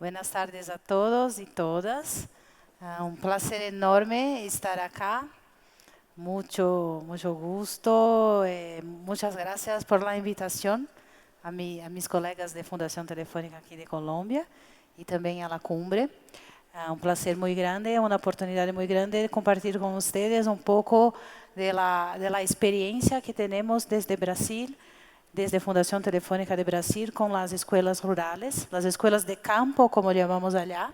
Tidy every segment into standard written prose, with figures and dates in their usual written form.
Buenas tardes a todos y todas. Un placer enorme estar acá. Mucho gusto. Muchas gracias por la invitación a mis colegas de Fundación Telefónica aquí de Colombia y también a la cumbre. Un placer muy grande, una oportunidad muy grande de compartir con ustedes un poco de la experiencia que tenemos desde Brasil, desde Fundación Telefónica de Brasil, con las escuelas rurales, las escuelas de campo, como llamamos allá.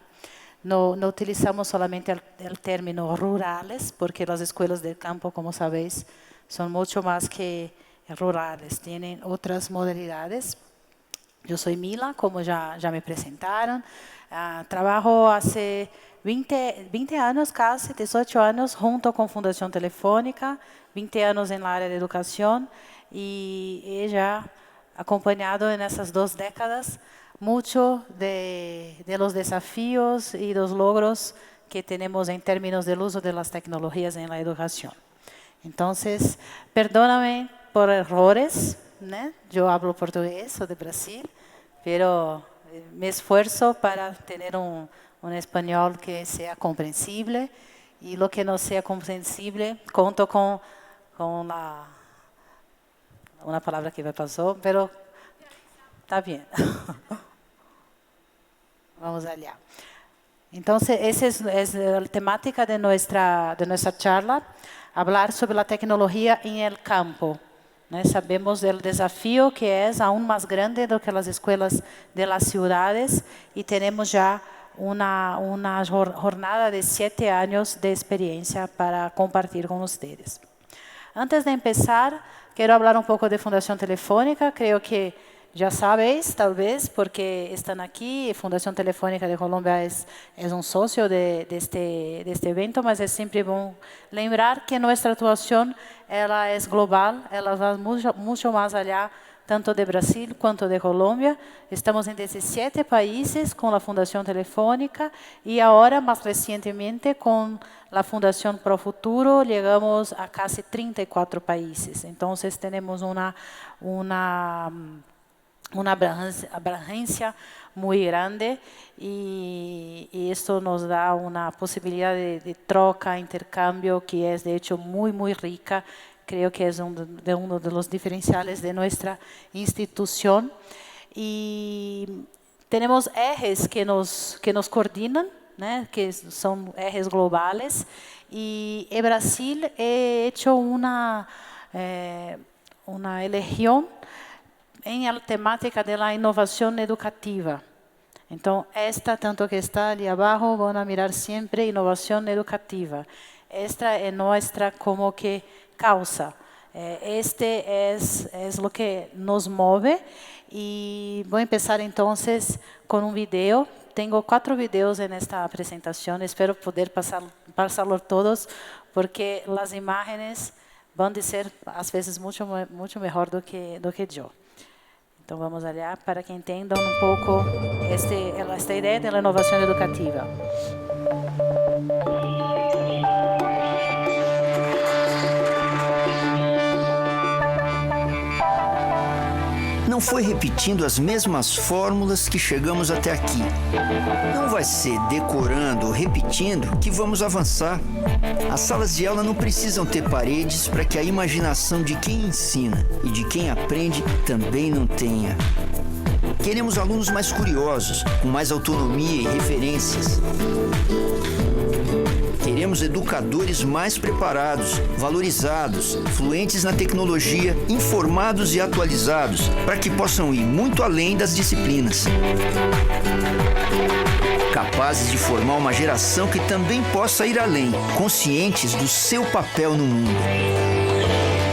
No utilizamos solamente el término rurales, porque las escuelas de campo, como sabéis, son mucho más que rurales, tienen otras modalidades. Yo soy Mila, como ya me presentaron. Trabajo hace 20 años, casi 18 años, junto con Fundación Telefónica, 20 años en la área de educación, y ella acompañado en esas 2 décadas mucho de los desafíos y los logros que tenemos en términos del uso de las tecnologías en la educación. Entonces, perdóname por errores, ¿no? Yo hablo portugués, soy de Brasil, pero me esfuerzo para tener un español que sea comprensible, y lo que no sea comprensible, conto con una palabra que me pasó, pero está bien. Vamos allá. Entonces, esa es la temática de nuestra charla, hablar sobre la tecnología en el campo. Sabemos del desafío que es aún más grande do que las escuelas de las ciudades, y tenemos ya una jornada de 7 años de experiencia para compartir con ustedes. Antes de empezar, quiero hablar un poco de Fundación Telefónica. Creo que ya sabéis, tal vez, porque están aquí. Fundación Telefónica de Colombia es un socio de este evento, mas es siempre bueno lembrar que nuestra actuación ela es global, ela va mucho más allá, tanto de Brasil quanto de Colombia. Estamos en 17 países con la Fundación Telefónica, y ahora, más recientemente, con la Fundación Pro Futuro, llegamos a casi 34 países. Entonces, tenemos una abrangência muy grande, y esto nos da una posibilidad de troca, intercambio, que es de hecho muy rica. Creo que es uno de los diferenciales de nuestra institución. Y tenemos ejes que nos coordinan, ¿no? Que son ejes globales, y en Brasil he hecho una elección en la temática de la innovación educativa. Entonces, tanto que está ali abajo, van a mirar siempre innovación educativa. Esta es nuestra como que causa. Este es lo que nos move, y voy a empezar entonces con un video. Tengo 4 videos en esta presentación, espero poder pasarlos todos, porque las imágenes van a ser, a veces, mucho mejor do que yo. Então, vamos allá para que entendam um pouco esta ideia da inovação educativa. Não foi repetindo as mesmas fórmulas que chegamos até aqui. Não vai ser decorando ou repetindo que vamos avançar. As salas de aula não precisam ter paredes para que a imaginação de quem ensina e de quem aprende também não tenha. Queremos alunos mais curiosos, com mais autonomia e referências. Queremos educadores mais preparados, valorizados, fluentes na tecnologia, informados e atualizados, para que possam ir muito além das disciplinas. Capazes de formar uma geração que também possa ir além, conscientes do seu papel no mundo.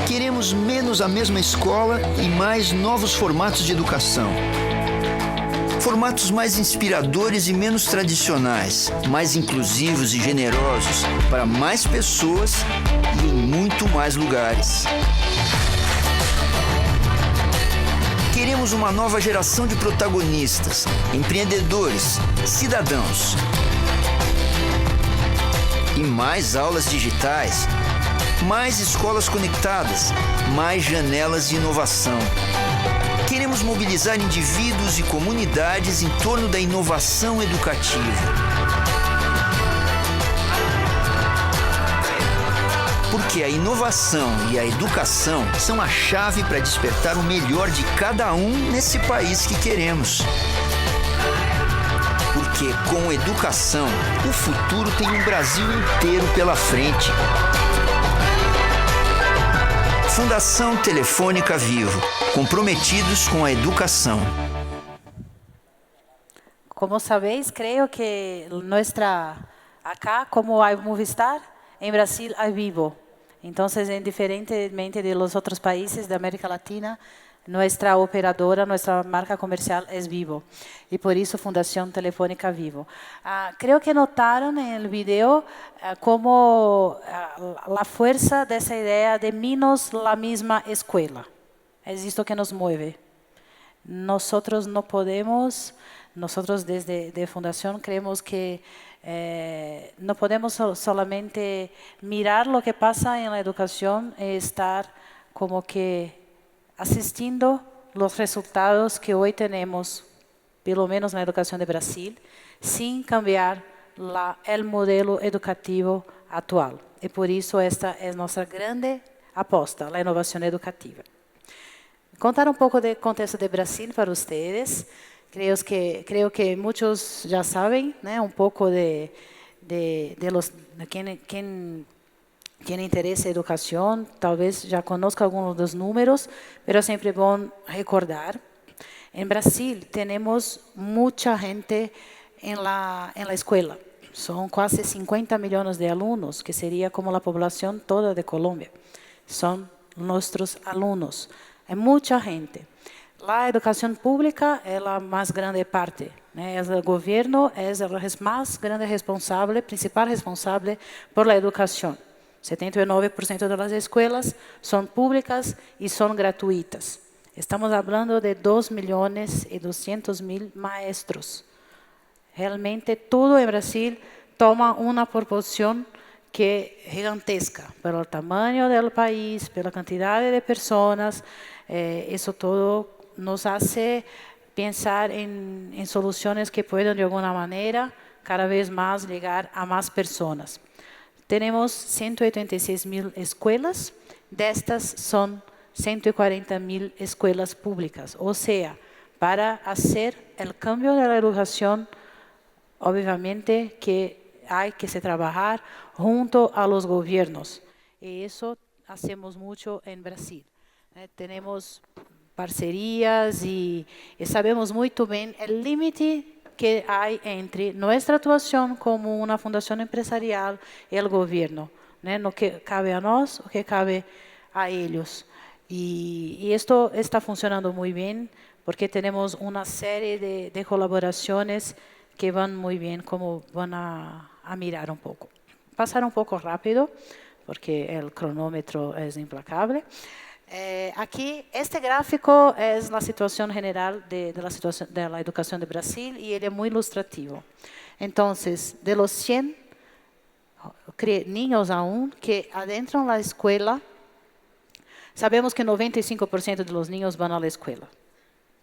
Queremos menos a mesma escola e mais novos formatos de educação. Formatos mais inspiradores e menos tradicionais, mais inclusivos e generosos, para mais pessoas e em muito mais lugares. Queremos uma nova geração de protagonistas, empreendedores, cidadãos. E mais aulas digitais, mais escolas conectadas, mais janelas de inovação. Queremos mobilizar indivíduos e comunidades em torno da inovação educativa. Porque a inovação e a educação são a chave para despertar o melhor de cada um nesse país que queremos. Porque com educação, o futuro tem um Brasil inteiro pela frente. Fundação Telefônica Vivo, comprometidos com a educação. Como sabéis, creo que acá, como hay Movistar, en Brasil hay Vivo. Entonces, indiferentemente de los otros países de América Latina, nuestra operadora, nuestra marca comercial es Vivo. Y por eso Fundación Telefónica Vivo. Creo que notaron en el video cómo la fuerza de esa idea de menos la misma escuela. Es esto que nos mueve. Nosotros no podemos, nosotros desde Fundación creemos que no podemos solamente mirar lo que pasa en la educación y estar como que asistiendo los resultados que hoy tenemos, pelo menos en la educación de Brasil, sin cambiar el modelo educativo actual. Y por eso esta es nuestra grande aposta, la innovación educativa. Contar un poco del contexto de Brasil para ustedes. Creo que muchos ya saben, ¿no? Un poco de quien tiene interés en educación, tal vez ya conozca algunos de los números, pero siempre es bueno recordar. En Brasil tenemos mucha gente en la escuela. Son casi 50 millones de alumnos, que sería como la población toda de Colombia. Son nuestros alumnos. Hay mucha gente. La educación pública es la más grande parte, ¿no? El gobierno es el más grande responsable, principal responsable por la educación. 79% de las escuelas son públicas y son gratuitas. Estamos hablando de 2.200.000 maestros. Realmente todo en Brasil toma una proporción que es gigantesca, por el tamaño del país, por la cantidad de personas, eso todo nos hace pensar en soluciones que puedan de alguna manera cada vez más llegar a más personas. Tenemos 186.000 escuelas, de estas son 140.000 escuelas públicas. O sea, para hacer el cambio de la educación, obviamente que hay que trabajar junto a los gobiernos. Y eso hacemos mucho en Brasil. Tenemos parcerías y sabemos muy bien el límite que hay entre nuestra actuación como una fundación empresarial y el gobierno, ¿no? Lo que cabe a nosotros, lo que cabe a ellos. Y esto está funcionando muy bien porque tenemos una serie de colaboraciones que van muy bien, como van a mirar un poco. Pasar un poco rápido porque el cronómetro es implacable. Aquí, este gráfico es la situación general de la educación de Brasil y él es muy ilustrativo. Entonces, de los 100 niños aún que adentran la escuela, sabemos que 95% de los niños van a la escuela.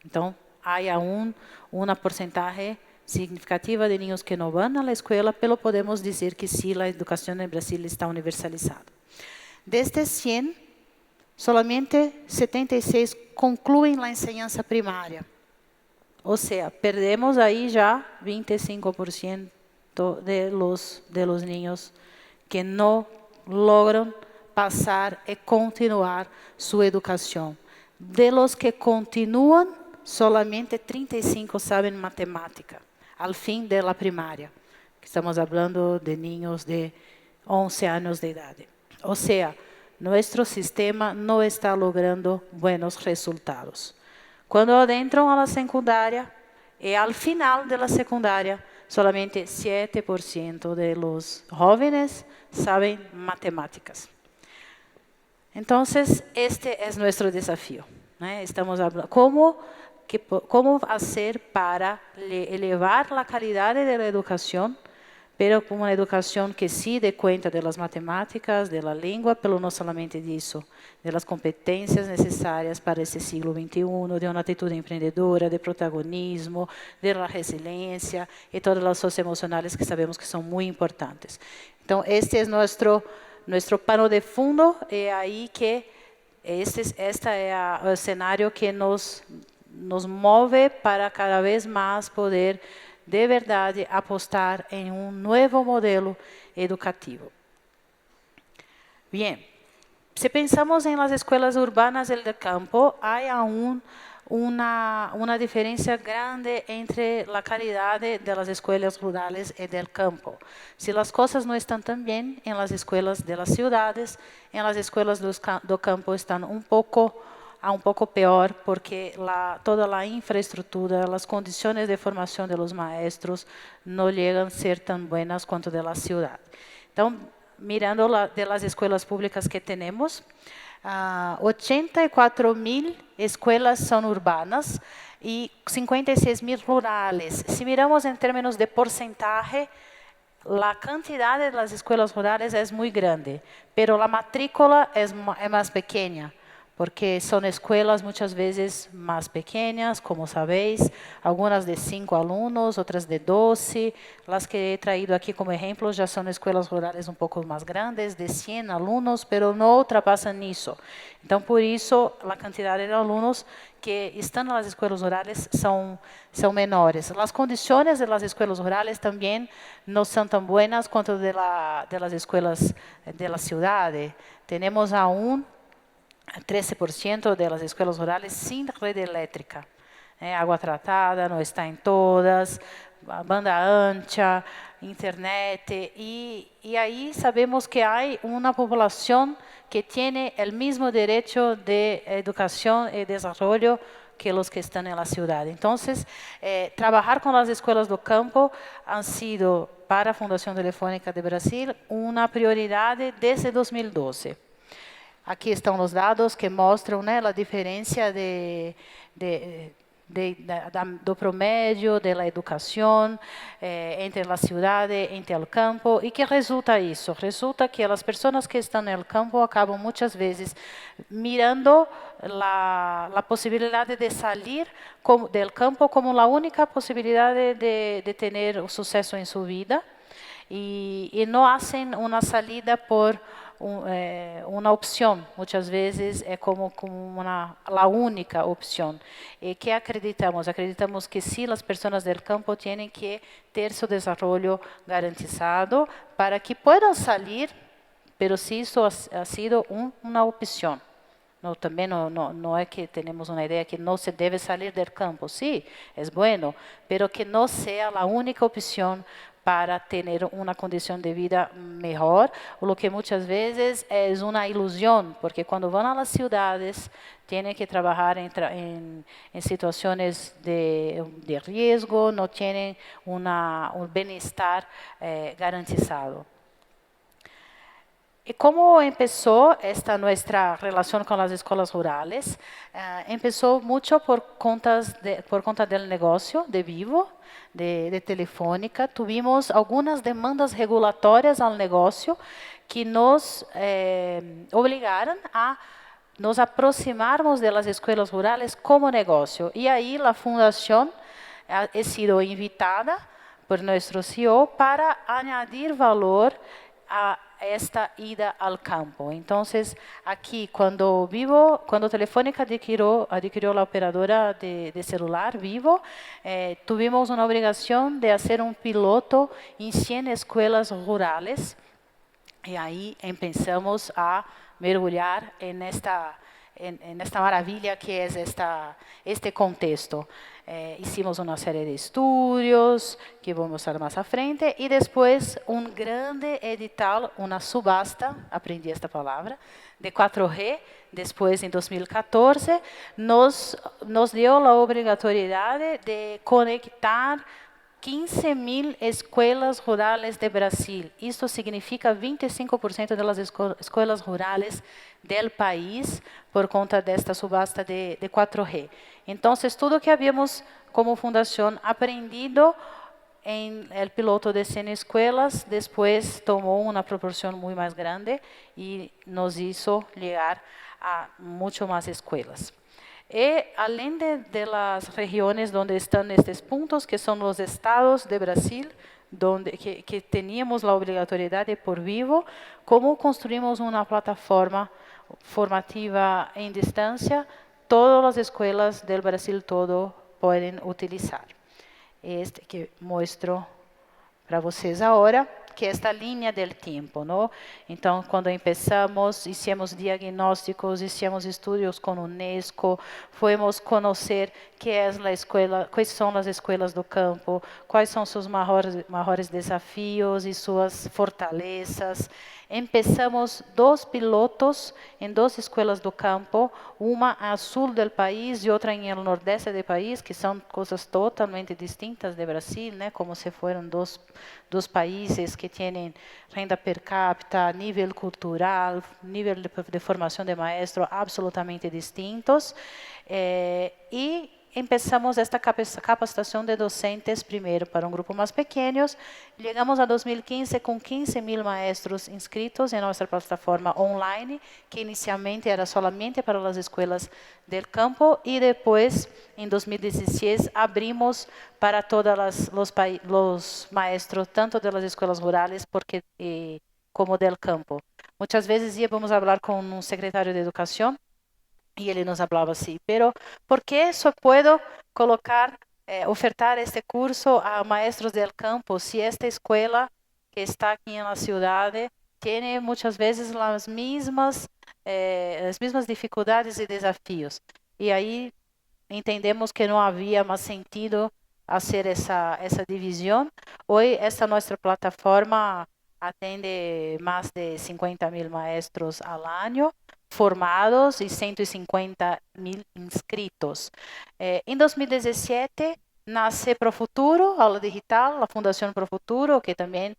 Entonces, hay aún una porcentaje significativa de niños que no van a la escuela, pero podemos decir que sí, la educación en Brasil está universalizada. De estos 100, solamente 76 concluyen la enseñanza primaria. O sea, perdemos ahí ya 25% de los niños que no logran pasar y continuar su educación. De los que continúan, solamente 35 saben matemática al fin de la primaria. Estamos hablando de niños de 11 años de edad. O sea, nuestro sistema no está logrando buenos resultados. Cuando adentran a la secundaria, y al final de la secundaria, solamente 7% de los jóvenes saben matemáticas. Entonces, este es nuestro desafío, ¿no? Estamos hablando cómo hacer para elevar la calidad de la educación, pero com uma educação que se dê conta das matemáticas, da língua, pelo não somente disso, das competências necessárias para esse século XXI, de uma atitude empreendedora, de protagonismo, de resiliência e todas as socioemocionais que sabemos que são muito importantes. Então, este é nosso pano de fundo, e aí que este é o cenário que nos move para cada vez mais poder de verdade apostar em um novo modelo educativo. Bem, se pensamos em las escolas urbanas e do campo, há aún uma diferença grande entre a qualidade das escolas rurais e do campo. Se as coisas não estão tão bem em las escolas de las cidades, em las escolas do campo estão um pouco pior, porque toda a infraestrutura, as condições de formação de los maestros não chegam a ser tão boas quanto de la cidade. Então, mirando de las escolas públicas que temos, 84.000 escolas são urbanas e 56.000 rurais. Se miramos em termos de porcentagem, a quantidade das escolas rurais é muito grande, mas a matrícula é mais pequena, porque são escolas muitas vezes mais pequenas, como sabéis, algumas de 5 alunos, outras de 12. As que he traído aqui como exemplo já são escolas rurais um pouco mais grandes, de 100 alunos, mas não ultrapassam isso. Então, por isso, a quantidade de alunos que estão nas escolas rurais são menores. As condições das escolas rurais também não são tão boas quanto das escolas da cidade. Temos aún 13% das escolas rurais sem rede elétrica. Água tratada não está em todas, banda ancha, internet. E aí sabemos que há uma população que tem o mesmo direito de educação e desenvolvimento que os que estão na cidade. Então, trabalhar com as escolas do campo ha sido, para a Fundação Telefônica de Brasil, uma prioridade desde 2012. Aqui estão os dados que mostram, né, a diferença do promédio da educação entre a cidade e entre o campo. E que resulta isso? Resulta que as pessoas que estão no campo acabam muitas vezes mirando a possibilidade de sair do campo como a única possibilidade de ter o sucesso em sua vida e não fazem uma saída por uma opção, muitas vezes é como a única opção. E que acreditamos que sim, as pessoas do campo têm que ter seu desenvolvimento garantizado para que possam sair, mas se isso ha sido uma opção. Também não é que temos uma ideia que não se deve sair do campo. Sim, é bueno, mas que não seja a única opção para ter uma condição de vida melhor, o que muitas vezes é uma ilusão, porque quando vão às cidades, têm que trabalhar em situações de risco, não têm um bem-estar garantizado. E como começou esta nossa relação com as escolas rurais? Começou muito por conta do negócio de Vivo, de Telefônica. Tivemos algumas demandas regulatórias ao negócio que nos obrigaram a nos aproximarmos das escolas rurais como negócio. E aí a fundação ha sido invitada por nosso CEO para añadir valor a esta ida ao campo. Então, aqui, quando Telefônica adquiriu a operadora de celular Vivo, tivemos uma obrigação de fazer um piloto em 100 escolas rurais. E aí pensamos a mergulhar nesta maravilha que é este contexto. Hicimos uma série de estudos que vou mostrar mais à frente e depois grande edital, uma subasta, aprendi esta palavra, de 4G. Depois, em 2014, nos deu a obrigatoriedade de conectar 15.000 escolas rurais de Brasil. Isso significa 25% das escolas rurais do país por conta desta subasta de 4G. Então, tudo que havíamos como fundação aprendido en el piloto de 100 escuelas, después tomó una proporción muy más grande y nos hizo llegar a mucho más escuelas. Y além de las regiones donde están estos puntos, que son los estados de Brasil, donde que teníamos la obligatoriedad de por vivo, cómo construimos una plataforma formativa en distancia, todas las escuelas del Brasil todo pueden utilizar. Este que muestro para vocês agora, que é esta linha do tempo, não? Então, quando começamos, hicimos diagnósticos, hicimos estudos com a Unesco, fomos conhecer que é a escola, quais são as escolas do campo, quais são seus maiores desafios e suas fortalezas. Empezamos 2 pilotos em 2 escolas do campo, uma ao sul do país e outra no nordeste do país, que são coisas totalmente distintas do Brasil, né? Como se foram dos países que têm renda per capita, nível cultural, nível de formação de maestro absolutamente distintos. E empezamos esta capacitação de docentes primeiro para um grupo mais pequeno. Chegamos a 2015 com 15.000 maestros inscritos em nossa plataforma online, que inicialmente era solamente para as escolas do campo, e depois, em 2016, abrimos para todos os maestros, tanto das escolas rurais como do campo. Muitas vezes íamos falar com um secretário de educação, e ele nos falava assim, pero ¿por que só puedo colocar, ofertar este curso a maestros del campo se esta escola que está aqui na cidade tem muitas vezes as mesmas dificuldades e desafios? E aí entendemos que não havia mais sentido fazer essa divisão. Hoje, esta nossa plataforma atende mais de 50.000 maestros ao ano, formados e 150.000 inscritos. Em 2017, nasce Profuturo, Aula Digital, a Fundação Profuturo, que também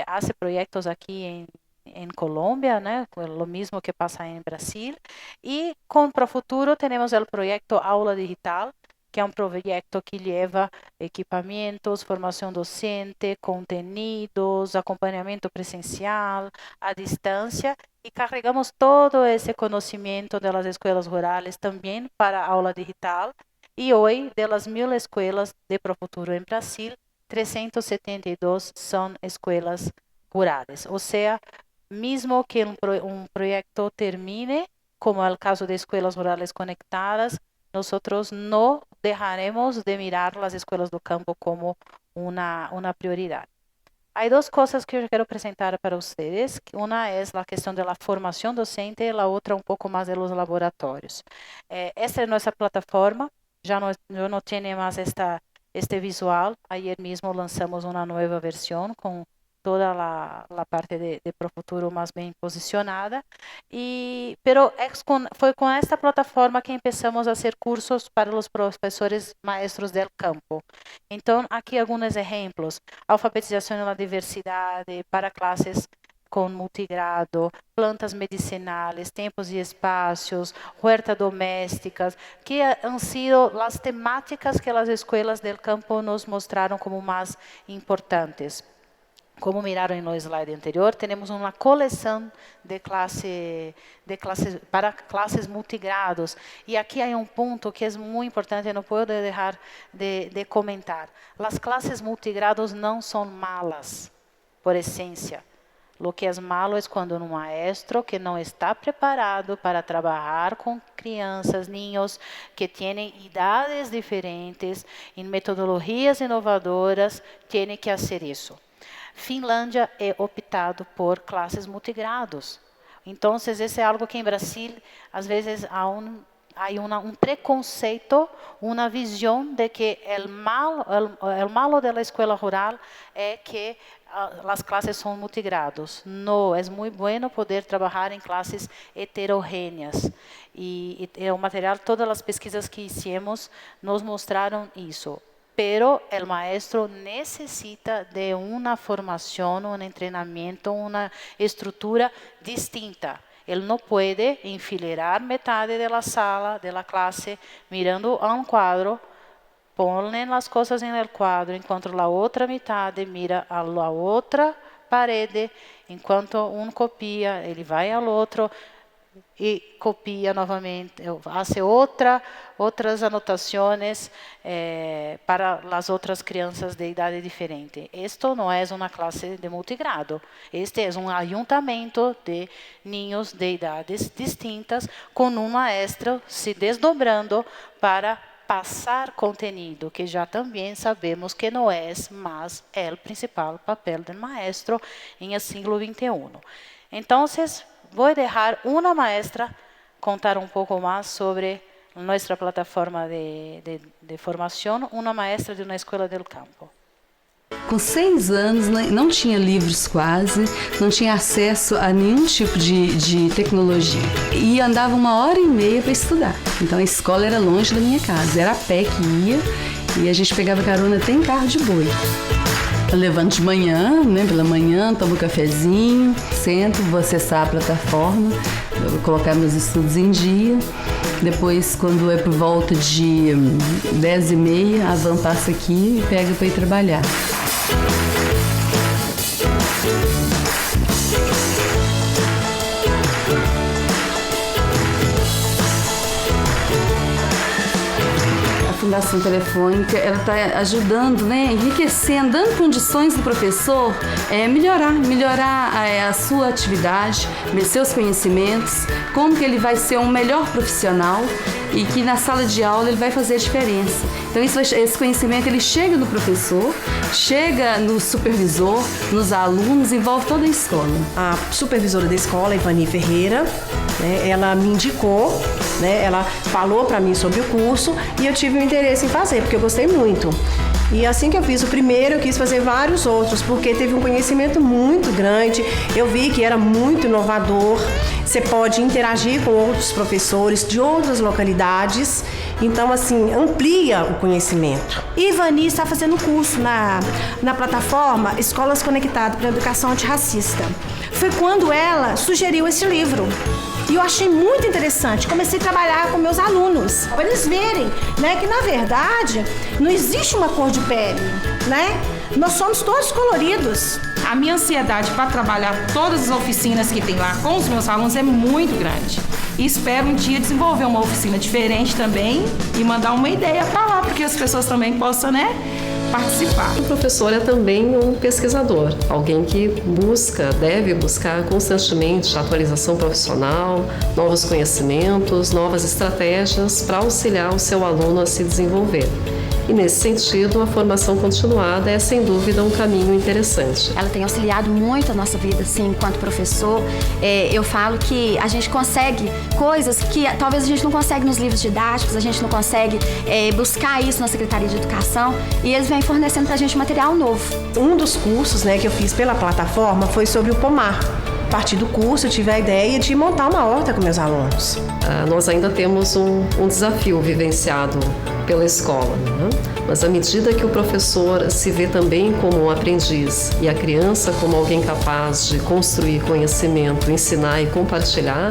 faz projetos aqui em Colômbia, né? O mesmo que passa em Brasil. E com Profuturo temos o projeto Aula Digital, que é um projeto que leva equipamentos, formação docente, conteúdos, acompanhamento presencial, à distância, e carregamos todo esse conhecimento das escolas rurais também para a aula digital. E hoje, das 1.000 escolas de Profuturo em Brasil, 372 são escolas rurais. Ou seja, mesmo que um projeto termine, como é o caso de escolas rurais conectadas, nós não deixaremos de mirar as escolas do campo como uma prioridade. Há 2 coisas que eu quero apresentar para vocês. Uma é a questão da formação docente e a outra um pouco mais dos laboratórios. Esta é nossa plataforma, já não tem mais este visual. Ayer mesmo lançamos uma nova versão com toda a parte de Profuturo mais bem posicionada, pero foi com esta plataforma que começamos a fazer cursos para os professores maestros del campo. Então, aqui alguns exemplos: alfabetização na diversidade para classes com multigrado, plantas medicinais, tempos e espaços, huertas domésticas, que han sido as temáticas que as escolas del campo nos mostraram como mais importantes. Como miraram no slide anterior, temos uma coleção de classes para classes multigrados. E aqui há um ponto que é muito importante, não posso deixar de comentar. As classes multigrados não são malas, por essência. O que é malo é quando um maestro que não está preparado para trabalhar com crianças, niños que têm idades diferentes, em metodologias inovadoras, tem que fazer isso. Finlândia é optado por classes multigrados. Então, esse é algo que em Brasil, às vezes, há um preconceito, uma visão de que o malo da escola rural é que as classes são multigrados. Não, é muito bom poder trabalhar em classes heterogêneas. E o material, todas as pesquisas que hicimos nos mostraram isso. Pero el maestro necesita de una formación, un entrenamiento, una estructura distinta. Ele não pode enfileirar metade da sala, da classe, mirando a um quadro, ponen as coisas no quadro, enquanto a outra metade mira a outra parede, enquanto um copia, ele vai ao outro e copia novamente, faz outras anotações para as outras crianças de idade diferente. Isto não é uma classe de multigrado, este é um ajuntamento de niños de idades distintas, com um maestro se desdobrando para passar conteúdo, que já também sabemos que não é mais o principal papel do maestro em século XXI. Então, vou deixar uma maestra contar um pouco mais sobre nossa plataforma de formação, uma maestra de uma escola do campo. Com 6 anos, não tinha livros quase, não tinha acesso a nenhum tipo de tecnologia. E andava 1h30 para estudar. Então a escola era longe da minha casa, era a pé que ia e a gente pegava carona até em carro de boi. Eu levanto de manhã, pela manhã, tomo um cafezinho, sento, vou acessar a plataforma, vou colocar meus estudos em dia. Depois, quando é por volta de 10h30, a van passa aqui e pega para ir trabalhar. A Fundação Telefônica, ela está ajudando, enriquecendo, dando condições do professor melhorar a sua atividade, seus conhecimentos, como que ele vai ser um melhor profissional e que na sala de aula ele vai fazer a diferença. Então esse conhecimento ele chega no professor, chega no supervisor, nos alunos, envolve toda a escola. A supervisora da escola, Ivani Ferreira, ela me indicou, ela falou para mim sobre o curso e eu tive um interesse em fazer, porque eu gostei muito. E assim que eu fiz o primeiro, eu quis fazer vários outros, porque teve um conhecimento muito grande, eu vi que era muito inovador, você pode interagir com outros professores de outras localidades, então assim, amplia o conhecimento. Ivani está fazendo curso na plataforma Escolas Conectadas para a Educação Antirracista. Foi quando ela sugeriu esse livro. E eu achei muito interessante. Comecei a trabalhar com meus alunos, para eles verem, que na verdade não existe uma cor de pele, Nós somos todos coloridos. A minha ansiedade para trabalhar todas as oficinas que tem lá com os meus alunos é muito grande. E espero um dia desenvolver uma oficina diferente também e mandar uma ideia para lá, porque as pessoas também possam, participar. O professor é também um pesquisador, alguém que deve buscar constantemente atualização profissional, novos conhecimentos, novas estratégias para auxiliar o seu aluno a se desenvolver. E nesse sentido, a formação continuada é sem dúvida um caminho interessante. Ela tem auxiliado muito a nossa vida, assim, enquanto professor. Eu falo que a gente consegue coisas que talvez a gente não consegue nos livros didáticos, a gente não consegue buscar isso na Secretaria de Educação, e eles vêm fornecendo para a gente material novo. Um dos cursos que eu fiz pela plataforma foi sobre o pomar. A partir do curso, eu tive a ideia de montar uma horta com meus alunos. Nós ainda temos um desafio vivenciado pela escola, Mas à medida que o professor se vê também como um aprendiz e a criança como alguém capaz de construir conhecimento, ensinar e compartilhar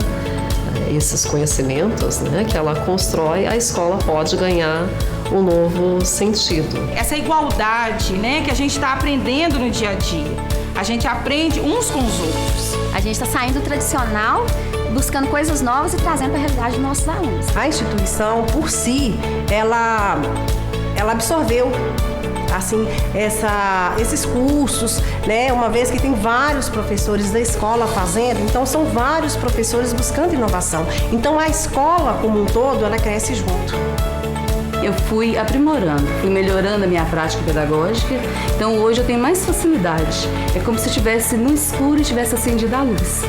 esses conhecimentos, que ela constrói, a escola pode ganhar um novo sentido. Essa igualdade, que a gente está aprendendo no dia a dia. A gente aprende uns com os outros. A gente está saindo do tradicional, buscando coisas novas e trazendo para a realidade dos nossos alunos. A instituição, por si, ela absorveu assim, esses cursos, uma vez que tem vários professores da escola fazendo, então são vários professores buscando inovação. Então a escola como um todo, ela cresce junto. Eu fui aprimorando, fui melhorando a minha prática pedagógica, então hoje eu tenho mais facilidade. É como se eu estivesse no escuro e tivesse acendido a luz.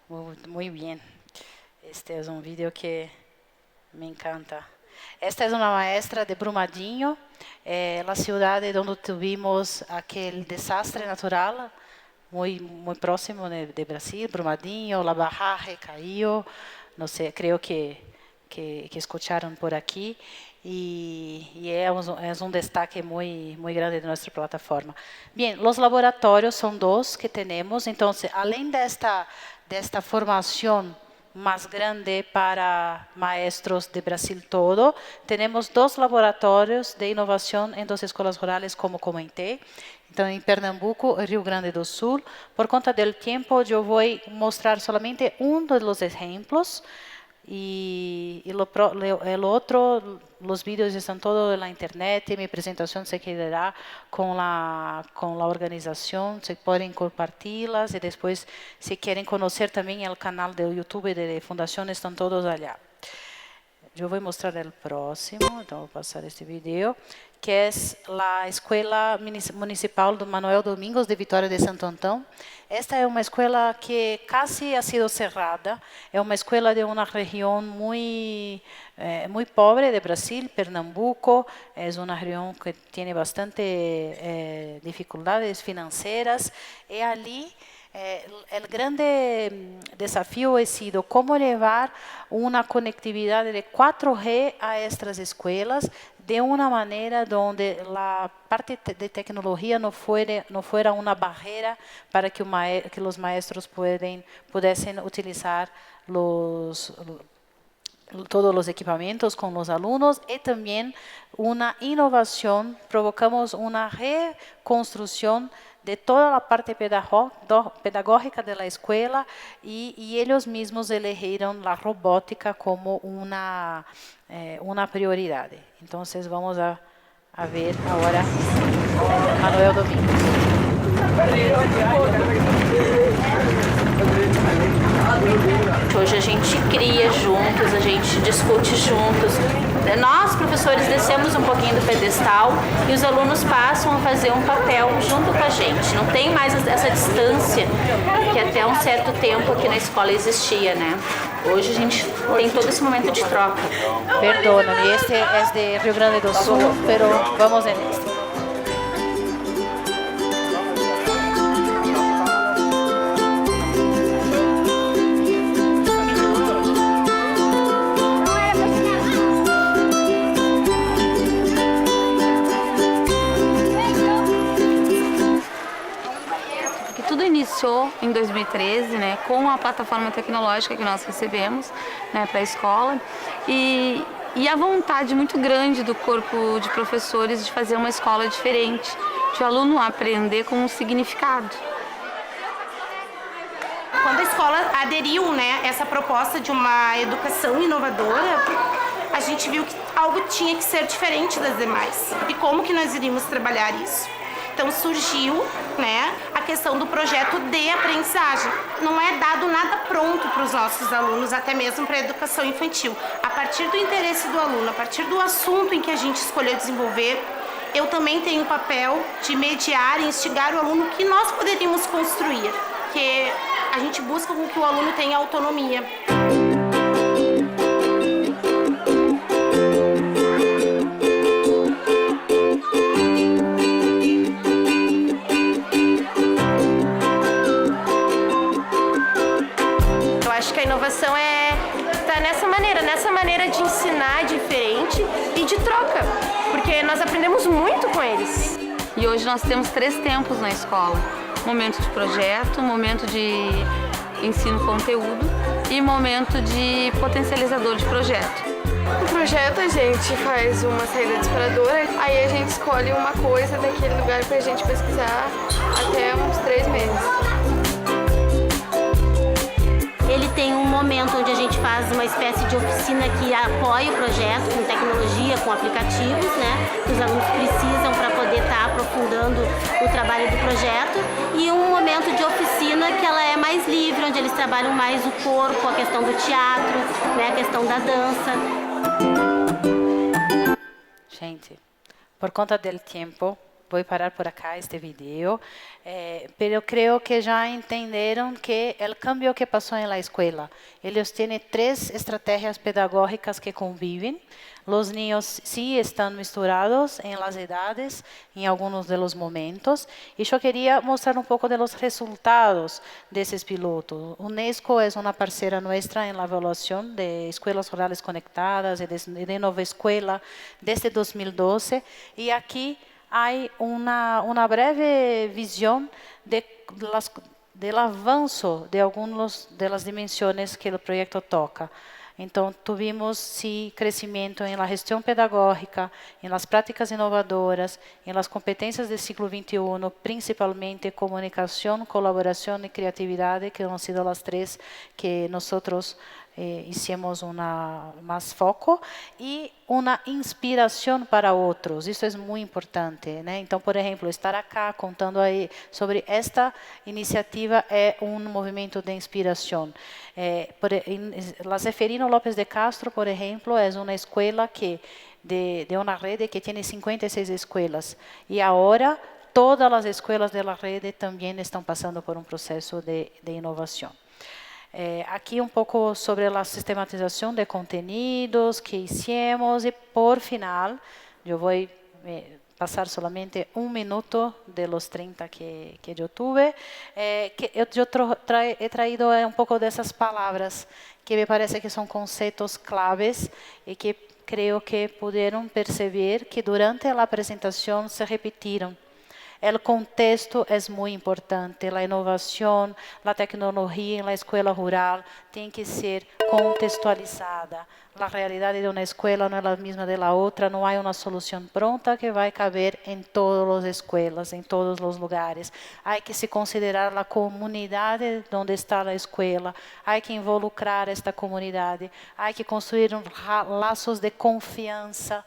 Muito bem. Este é um vídeo que me encanta. Esta é uma maestra de Brumadinho, a cidade onde tivemos aquele desastre natural, muito próximo de Brasil, Brumadinho, a barragem caiu, não sei, creio que escutaram por aqui, e é um destaque muito grande de nossa plataforma. Bem, os laboratórios são 2 que temos, então, além desta formação más grande para maestros de Brasil todo. Tenemos 2 laboratorios de innovación en 2 escolas rurales, como comenté. Então, em Pernambuco e Rio Grande do Sul. Por conta do tempo, eu vou mostrar somente dos exemplos. Y el otro, los vídeos están todos en la internet. Mi presentación se quedará con la organización. Se pueden compartirlas y después, si quieren conocer también el canal de YouTube de Fundación, están todos allá. Yo voy a mostrar el próximo, entonces voy a pasar este video, que es la Escuela Municipal do Manuel Domingos de Vitória de Santo Antão. Esta é uma escola que casi ha sido cerrada. É uma escola de uma região muito pobre de Brasil, Pernambuco. É uma região que tem bastante dificuldades financeiras. E ali o grande desafio ha sido como levar uma conectividade de 4G a estas escolas de uma maneira onde a parte de tecnologia não fuera uma barreira para que os maestros pudessem utilizar todos os equipamentos com os alunos e também uma inovação. Provocamos uma reconstrução de toda a parte pedagógica da escola e eles mesmos elegeram a robótica como uma prioridade. Então, vamos a ver agora Manuel Domingos. Hoje a gente cria juntos, a gente discute juntos. Nós, professores, descemos um pouquinho do pedestal e os alunos passam a fazer um papel junto com a gente. Não tem mais essa distância que até um certo tempo aqui na escola existia, né? Hoje a gente tem todo esse momento de troca. Perdona-me, este é de Rio Grande do Sul, mas vamos em este. Iniciou em 2013, né, com a plataforma tecnológica que nós recebemos, né, para a escola e a vontade muito grande do corpo de professores de fazer uma escola diferente, de o aluno aprender com um significado. Quando a escola aderiu, né, essa proposta de uma educação inovadora, a gente viu que algo tinha que ser diferente das demais. E como que nós iríamos trabalhar isso? Então surgiu, né, a questão do projeto de aprendizagem. Não é dado nada pronto para os nossos alunos, até mesmo para a educação infantil. A partir do interesse do aluno, a partir do assunto em que a gente escolheu desenvolver, eu também tenho o papel de mediar e instigar o aluno que nós poderíamos construir, que a gente busca com que o aluno tenha autonomia. A inovação está nessa maneira de ensinar diferente e de troca, porque nós aprendemos muito com eles. E hoje nós temos 3 tempos na escola: momento de projeto, momento de ensino-conteúdo e momento de potencializador de projeto. No projeto a gente faz uma saída disparadora, aí a gente escolhe uma coisa daquele lugar para a gente pesquisar até uns 3 meses. Ele tem um momento onde a gente faz uma espécie de oficina que apoia o projeto com tecnologia, com aplicativos, né, que os alunos precisam para poder estar aprofundando o trabalho do projeto, e um momento de oficina que ela é mais livre, onde eles trabalham mais o corpo, a questão do teatro, né, a questão da dança. Gente, por conta do tempo, vou parar por acá este vídeo, pero creo que já entenderam que o cambio que passou na escola, eles têm 3 estratégias pedagógicas que convivem. Os niños sí estão misturados em las edades, em alguns de los momentos, e eu queria mostrar pouco de los resultados desses pilotos. UNESCO é uma parceira nossa na avaliação de escolas rurales conectadas e de nova escola desde 2012, e aqui há uma breve visão de del avanço de algumas das dimensões que o projeto toca. Então, tivemos, sim, crescimento em la gestão pedagógica, em las práticas inovadoras, em las competências do século XXI, principalmente comunicação, colaboração e criatividade, que han sido as três que nós hicimos mais foco, e uma inspiração para outros. Isso é muito importante, né? Então, por exemplo, estar aqui contando aí sobre esta iniciativa é um movimento de inspiração. La Zeferino López de Castro, por exemplo, é uma escola de uma rede que tem 56 escolas. E agora, todas as escolas da rede também estão passando por um processo de inovação. Aqui um pouco sobre a sistematização de conteúdos que hicimos e, por final, eu vou passar solamente 1 minuto de los 30 que eu tive. He traído um pouco dessas palavras que me parece que são conceitos claves e que creio que puderam perceber que durante a apresentação se repetiram. O contexto é muito importante. A inovação, a tecnologia na escola rural tem que ser contextualizada. A realidade de uma escola não é a mesma da outra. Não há uma solução pronta que vai caber em todas as escolas, em todos os lugares. Há que se considerar a comunidade onde está a escola. Há que involucrar esta comunidade. Há que construir laços de confiança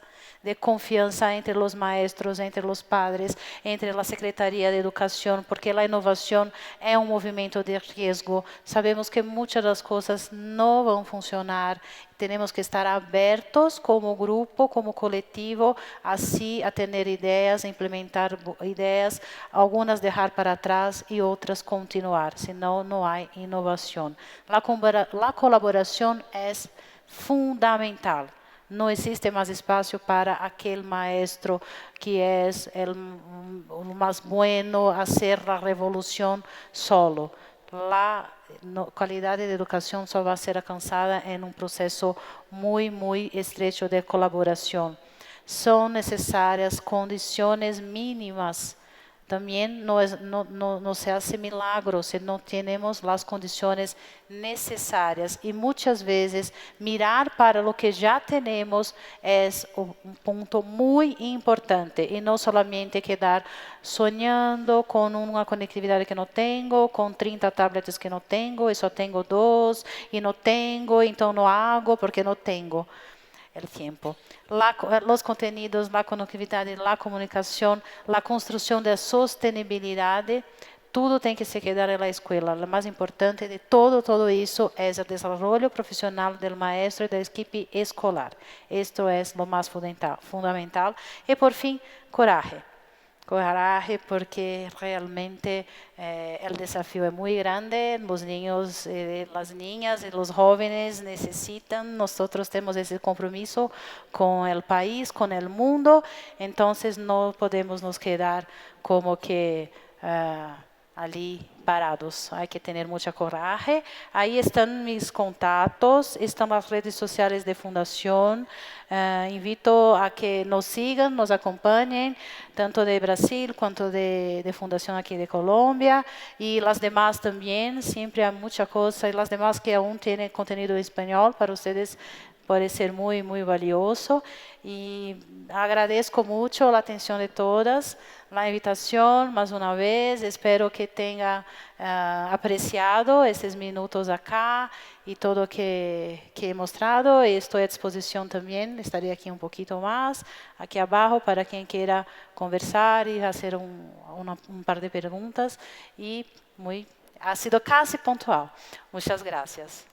entre os maestros, entre os padres, entre a Secretaria de Educação, porque a inovação é um movimento de risco. Sabemos que muitas das coisas não vão funcionar. Temos que estar abertos como grupo, como coletivo, assim a ter ideias, a implementar ideias, algumas deixar para trás e outras continuar, senão não há inovação. A colaboração é fundamental. Não existe mais espaço para aquele maestro que é o mais bueno a hacer a revolução solo. A qualidade de educação só vai ser alcançada em um processo muito estreito de colaboração. São necessárias condições mínimas. Também não se hace milagro se não temos as condições necessárias. E muitas vezes, mirar para o que já temos é um ponto muito importante. E não somente quedar sonhando com uma conectividade que não tenho, com 30 tablets que não tenho, e só tenho 2, e não tenho, então não hago porque não tenho o tempo. Os conteúdos, a conectividade, a comunicação, a construção da sustentabilidade, tudo tem que se quedar na escola. O mais importante de todo isso é o desenvolvimento profissional do maestro e da equipe escolar. Isto é o mais fundamental. E, por fim, coragem. Coragem, porque realmente o desafio é muito grande. Os niños, as niñas e os jovens necessitam. Nós temos esse compromisso com o país, com o mundo. Então, não podemos nos quedar como que ali parados. Há que ter muita coragem. Aí estão meus contatos, estão as redes sociais de fundação. Invito a que nos sigam, nos acompanhem, tanto de Brasil quanto de fundação aqui de Colômbia, e as demais também. Sempre há muita coisa, e as demais que aún têm conteúdo em espanhol para vocês. Pode ser muito valioso. E agradeço muito a atenção de todas, a invitação, mais uma vez. Espero que tenha apreciado esses minutos acá e tudo que he mostrado. E estou à disposição também, estarei aqui um pouquinho mais, aqui abaixo, para quem queira conversar e fazer um par de perguntas. E ha sido quase pontual. Muitas graças.